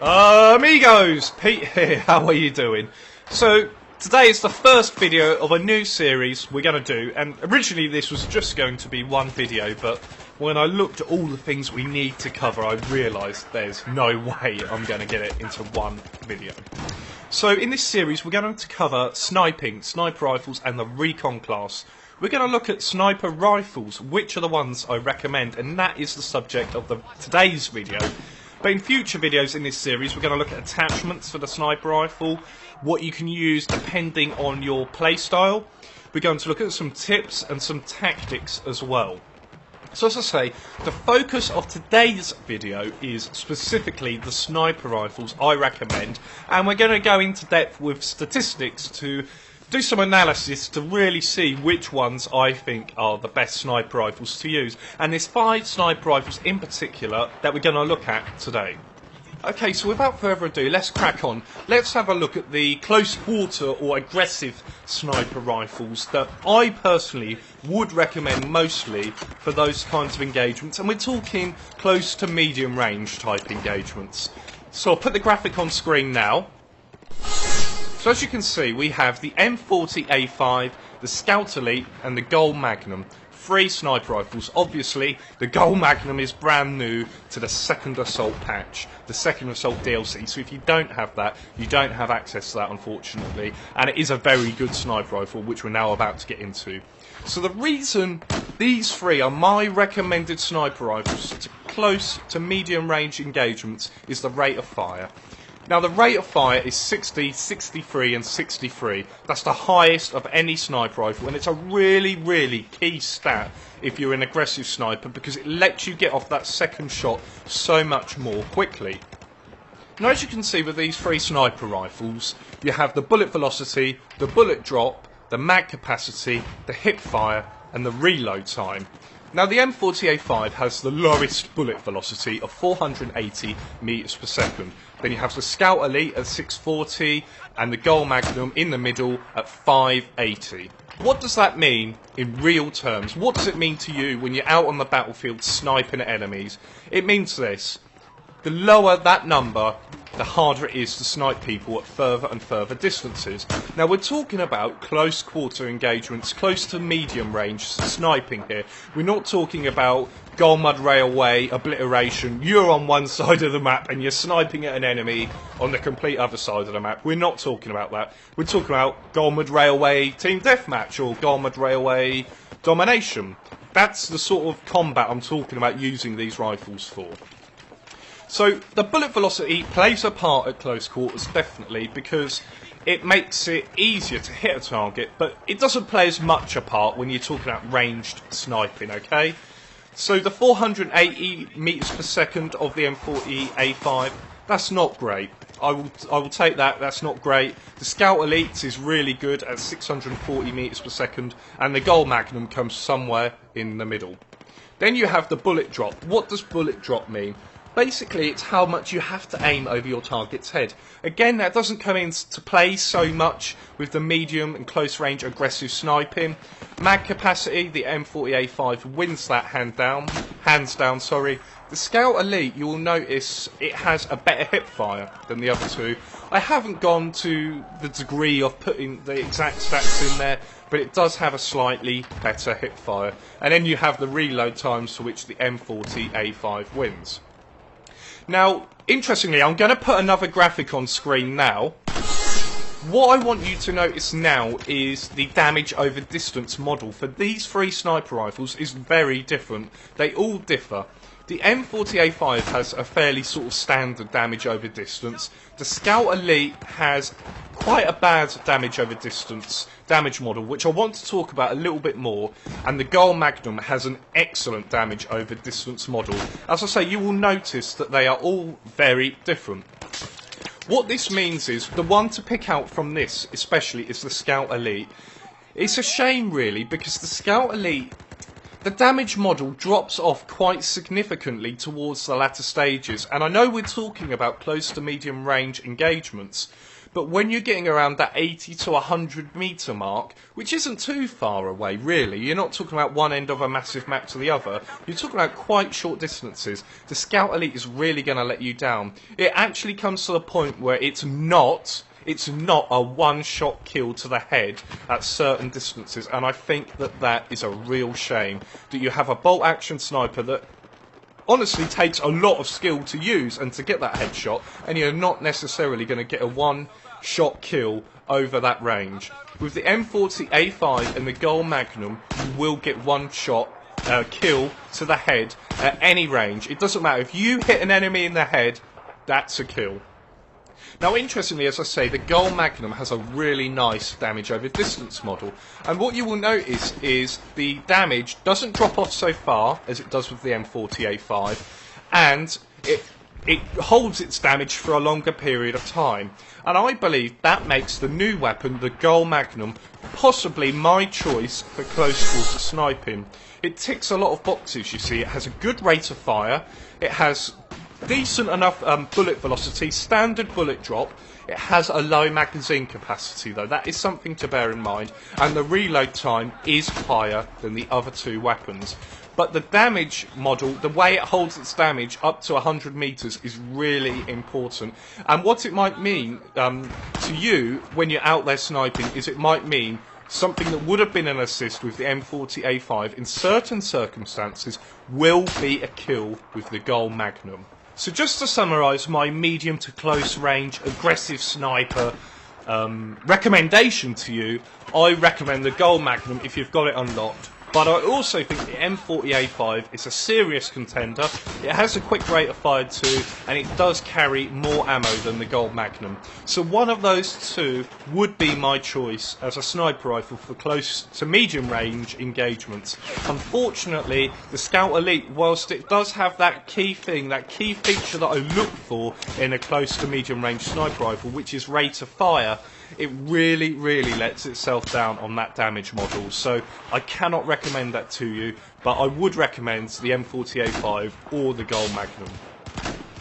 Amigos, Pete here, how are you doing? So, today is the first video of a new series we're going to do, and originally this was just going to be one video, but when I looked at all the things we need to cover, I realised there's no way I'm going to get it into one video. So in this series we're going to cover sniping, sniper rifles and the recon class. We're going to look at sniper rifles, which are the ones I recommend, and that is the subject of today's video. But in future videos in this series, we're going to look at attachments for the sniper rifle, what you can use depending on your playstyle. We're going to look at some tips and some tactics as well. So as I say, the focus of today's video is specifically the sniper rifles I recommend, and we're going to go into depth with statistics to do some analysis to really see which ones I think are the best sniper rifles to use. And there's 5 sniper rifles in particular that we're going to look at today. Okay, so without further ado, let's crack on. Let's have a look at the close quarter or aggressive sniper rifles that I personally would recommend mostly for those kinds of engagements. And we're talking close to medium range type engagements. So I'll put the graphic on screen now. So as you can see, we have the M40A5, the Scout Elite and the Gold Magnum. 3 sniper rifles. Obviously, the Gold Magnum is brand new to the Second Assault patch, the Second Assault DLC. So if you don't have that, you don't have access to that, unfortunately. And it is a very good sniper rifle, which we're now about to get into. So the reason these 3 are my recommended sniper rifles to close to medium range engagements is the rate of fire. Now the rate of fire is 60, 63 and 63. That's the highest of any sniper rifle, and it's a really, really key stat if you're an aggressive sniper because it lets you get off that second shot so much more quickly. Now as you can see with these 3 sniper rifles, you have the bullet velocity, the bullet drop, the mag capacity, the hip fire and the reload time. Now the M40A5 has the lowest bullet velocity of 480 meters per second. Then you have the Scout Elite at 640 and the Gold Magnum in the middle at 580. What does that mean in real terms? What does it mean to you when you're out on the battlefield sniping at enemies? It means this: the lower that number, the harder it is to snipe people at further and further distances. Now we're talking about close quarter engagements, close to medium range sniping here. We're not talking about Gold Mud Railway, obliteration, you're on one side of the map and you're sniping at an enemy on the complete other side of the map. We're not talking about that. We're talking about Gold Mud Railway Team Deathmatch or Gold Mud Railway Domination. That's the sort of combat I'm talking about using these rifles for. So the bullet velocity plays a part at close quarters, definitely, because it makes it easier to hit a target, but it doesn't play as much a part when you're talking about ranged sniping, okay? So the 480 meters per second of the M40A5, that's not great. I will take that, that's not great. The Scout Elite is really good at 640 meters per second, and the Gold Magnum comes somewhere in the middle. Then you have the bullet drop. What does bullet drop mean? Basically, it's how much you have to aim over your target's head. Again, that doesn't come into play so much with the medium and close range aggressive sniping. Mag capacity, the M40A5 wins that hands down. The Scout Elite, you will notice it has a better hip fire than the other 2. I haven't gone to the degree of putting the exact stats in there, but it does have a slightly better hip fire. And then you have the reload times for which the M40A5 wins. Now, interestingly, I'm going to put another graphic on screen now. What I want you to notice now is the damage over distance model for these 3 sniper rifles is very different. They all differ. The M40A5 has a fairly sort of standard damage over distance. The Scout Elite has quite a bad damage over distance damage model, which I want to talk about a little bit more, and the Gold Magnum has an excellent damage over distance model. As I say, you will notice that they are all very different. What this means is, the one to pick out from this especially is the Scout Elite. It's a shame really, because the Scout Elite, the damage model drops off quite significantly towards the latter stages, and I know we're talking about close to medium range engagements, But when you're getting around that 80 to 100 metre mark, which isn't too far away really, you're not talking about one end of a massive map to the other, you're talking about quite short distances, the Scout Elite is really going to let you down. It actually comes to the point where it's not a one-shot kill to the head at certain distances, and I think that is a real shame, that you have a bolt-action sniper that honestly takes a lot of skill to use and to get that headshot, and you're not necessarily going to get a one-shot kill over that range. With the M40A5 and the Gold Magnum, you will get one-shot kill to the head at any range. It doesn't matter. If you hit an enemy in the head, that's a kill. Now, interestingly, as I say, the Gold Magnum has a really nice damage over distance model, and what you will notice is the damage doesn't drop off so far as it does with the M40A5, and it holds its damage for a longer period of time. And I believe that makes the new weapon, the Gold Magnum, possibly my choice for close quarter sniping. It ticks a lot of boxes, you see. It has a good rate of fire, it has decent enough bullet velocity, standard bullet drop. It has a low magazine capacity though, that is something to bear in mind, and the reload time is higher than the other two weapons. But the damage model, the way it holds its damage up to 100 metres is really important. And what it might mean to you when you're out there sniping is it might mean something that would have been an assist with the M40A5 in certain circumstances will be a kill with the Gold Magnum. So just to summarise my medium to close range aggressive sniper recommendation to you, I recommend the Gold Magnum if you've got it unlocked. But I also think the M40A5 is a serious contender. It has a quick rate of fire too, and it does carry more ammo than the Gold Magnum. So one of those two would be my choice as a sniper rifle for close to medium range engagements. Unfortunately, the Scout Elite, whilst it does have that key thing, that key feature that I look for in a close to medium range sniper rifle, which is rate of fire, it really lets itself down on that damage model. So I cannot recommend that to you, but I would recommend the M40A5 or the Gold Magnum.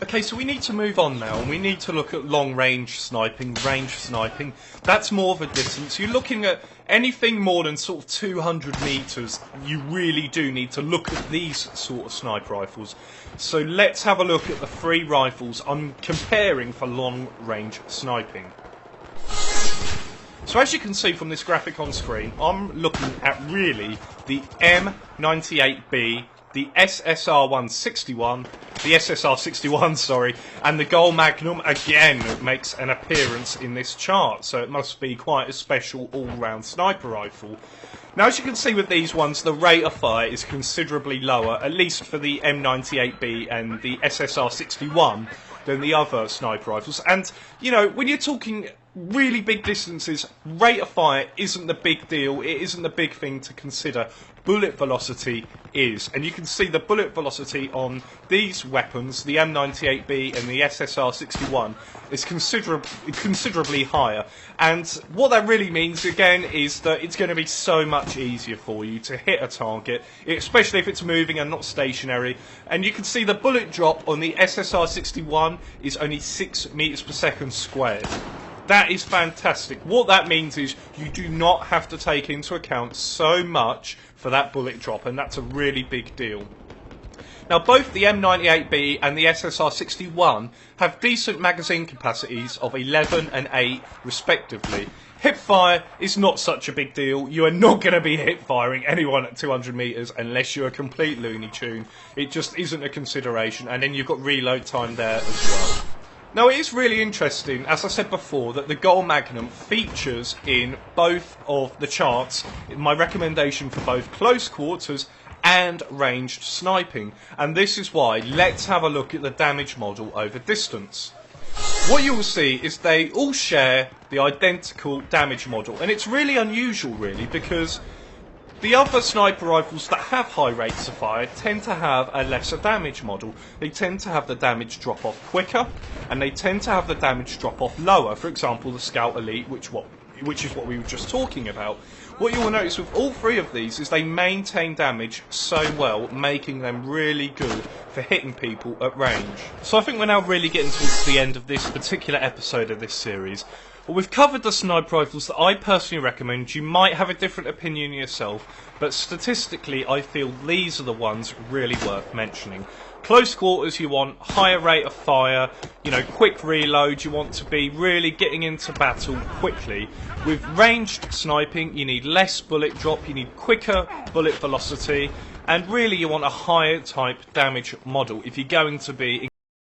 Okay, so we need to move on now, and we need to look at long range sniping, range sniping. That's more of a distance. You're looking at anything more than sort of 200 metres, you really do need to look at these sort of sniper rifles. So let's have a look at the three rifles I'm comparing for long range sniping. So as you can see from this graphic on screen, I'm looking at really the M98B, the SSR-161, the SSR-61, sorry, and the Gold Magnum again makes an appearance in this chart, so it must be quite a special all-round sniper rifle. Now, as you can see with these ones, the rate of fire is considerably lower, at least for the M98B and the SSR-61, than the other sniper rifles. And, you know, when you're talking really big distances, rate of fire isn't the big deal, it isn't the big thing to consider. Bullet velocity is, and you can see the bullet velocity on these weapons, the M98B and the SSR-61, is considerably higher. And what that really means, again, is that it's going to be so much easier for you to hit a target, especially if it's moving and not stationary. And you can see the bullet drop on the SSR-61 is only 6 meters per second squared. That is fantastic. What that means is you do not have to take into account so much for that bullet drop, and that's a really big deal. Now, both the M98B and the SSR-61 have decent magazine capacities of 11 and 8 respectively. Hip fire is not such a big deal. You are not going to be hip firing anyone at 200 metres unless you're a complete Looney Tune. It just isn't a consideration, and then you've got reload time there as well. Now, it is really interesting, as I said before, that the Gold Magnum features in both of the charts, my recommendation for both close quarters and ranged sniping. And this is why. Let's have a look at the damage model over distance. What you will see is they all share the identical damage model, and it's really unusual, really, because the other sniper rifles that have high rates of fire tend to have a lesser damage model. They tend to have the damage drop off quicker, and they tend to have the damage drop off lower. For example, the Scout Elite, which is what we were just talking about. What you will notice with all three of these is they maintain damage so well, making them really good for hitting people at range. So I think we're now really getting towards the end of this particular episode of this series. But we've covered the sniper rifles that I personally recommend. You might have a different opinion yourself, but statistically I feel these are the ones really worth mentioning. Close quarters, you want higher rate of fire, you know, quick reload, you want to be really getting into battle quickly. With ranged sniping, you need less bullet drop, you need quicker bullet velocity, and really you want a higher type damage model if you're going to be